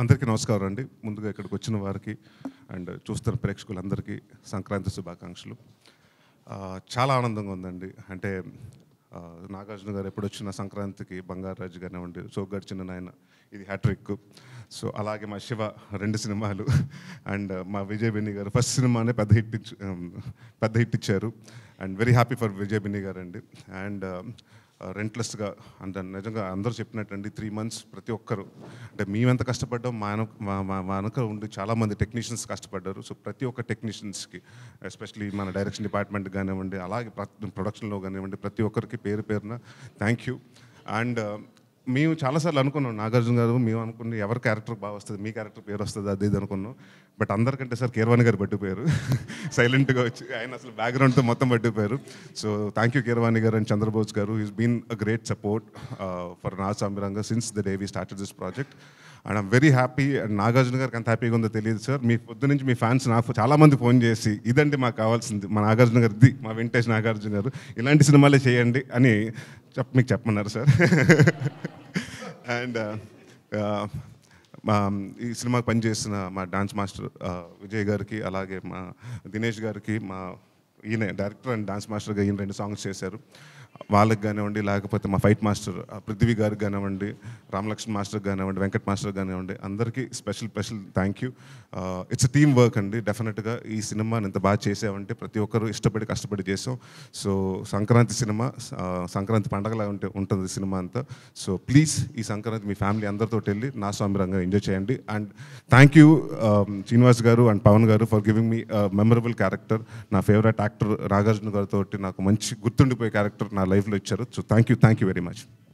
అందరికీ నమస్కారం అండి. ముందుగా ఇక్కడికి వచ్చిన వారికి అండ్ చూస్తున్న ప్రేక్షకులందరికీ సంక్రాంతి శుభాకాంక్షలు. చాలా ఆనందంగా ఉందండి. అంటే నాగార్జున గారు ఎప్పుడొచ్చిన సంక్రాంతికి బంగారాజు కానివ్వండి, సోగ్గాడు చిన్న నాయన ఇది హ్యాట్రిక్. సో అలాగే మా శివ 2 సినిమాలు అండ్ మా విజయ్ బెన్నీ గారు ఫస్ట్ సినిమానే పెద్ద హిట్ ఇచ్చారు. And very happy for Vijay Binni గారు అండి. అండ్ రెంట్లెస్గా అంటే నిజంగా అందరూ చెప్పినట్టండి 3 months ప్రతి ఒక్కరు అంటే మేమెంత కష్టపడ్డాం మా వెనక ఉండి చాలామంది టెక్నీషియన్స్ కష్టపడ్డారు. సో ప్రతి ఒక్క టెక్నీషియన్స్కి ఎస్పెషలీ మన డైరెక్షన్ డిపార్ట్మెంట్ కానివ్వండి, అలాగే ప్రొడక్షన్లో కానివ్వండి, ప్రతి ఒక్కరికి పేరు పేరున థ్యాంక్ యూ. అండ్ మేము చాలాసార్లు అనుకున్నాం, నాగార్జున గారు మేము అనుకుని ఎవరి క్యారెక్టర్ బాగా వస్తుంది, మీ క్యారెక్టర్ పేరు వస్తుంది అది ఇది అనుకున్నాం. బట్ అందరికంటే సార్ కీరవాణి గారు పట్టిపోయారు. సైలెంట్గా వచ్చి ఆయన అసలు బ్యాక్గ్రౌండ్తో మొత్తం పట్టిపోయారు. So thank you Keeravani garu and Chandrabose garu. Is been a great support for Naa Saamiranga since the day we started this project. And I'm very happy. And Nagarjuna గారికి ఎంత హ్యాపీగా ఉందో తెలియదు సార్. మీ పొద్దు నుంచి మీ ఫ్యాన్స్ నాకు చాలామంది ఫోన్ చేసి ఇదండి మాకు కావాల్సింది, మా నాగార్జున గారిది, మా వెంకటేష్ నాగార్జున గారు ఇలాంటి సినిమాలే చేయండి అని మీకు చెప్పమన్నారు సార్. అండ్ ఈ సినిమాకి పనిచేసిన మా డాన్స్ మాస్టర్ విజయ్ గారికి, అలాగే మా దినేష్ గారికి, మా ఈయన డైరెక్టర్ అండ్ డాన్స్ మాస్టర్గా ఈయన 2 songs చేశారు. వాళ్ళకి కానివ్వండి, లేకపోతే మా ఫైట్ మాస్టర్ పృథ్వీ గారికి కానివ్వండి, రామలక్ష్మణ్ మాస్టర్ కానివ్వండి, వెంకట్ మాస్టర్ కానివ్వండి, అందరికీ special thank you. It's team work అండి. డెఫినెట్గా ఈ సినిమాని ఇంత బాగా చేసామంటే ప్రతి ఒక్కరు ఇష్టపడి కష్టపడి చేసాం. సో సంక్రాంతి సినిమా సంక్రాంతి పండగలా ఉంటుంది సినిమా అంతా. సో ప్లీజ్ ఈ సంక్రాంతి మీ ఫ్యామిలీ అందరితో వెళ్ళి నా సామిరంగా ఎంజాయ్ చేయండి. అండ్ థ్యాంక్ యూ శ్రీనివాస్ గారు అండ్ పవన్ గారు for giving me memorable character. నా ఫేవరెట్ యాక్టర్ నాగార్జున గారితో నాకు మంచి గుర్తుండిపోయే క్యారెక్టర్ నా లైఫ్లో ఇచ్చారు. So thank you very much.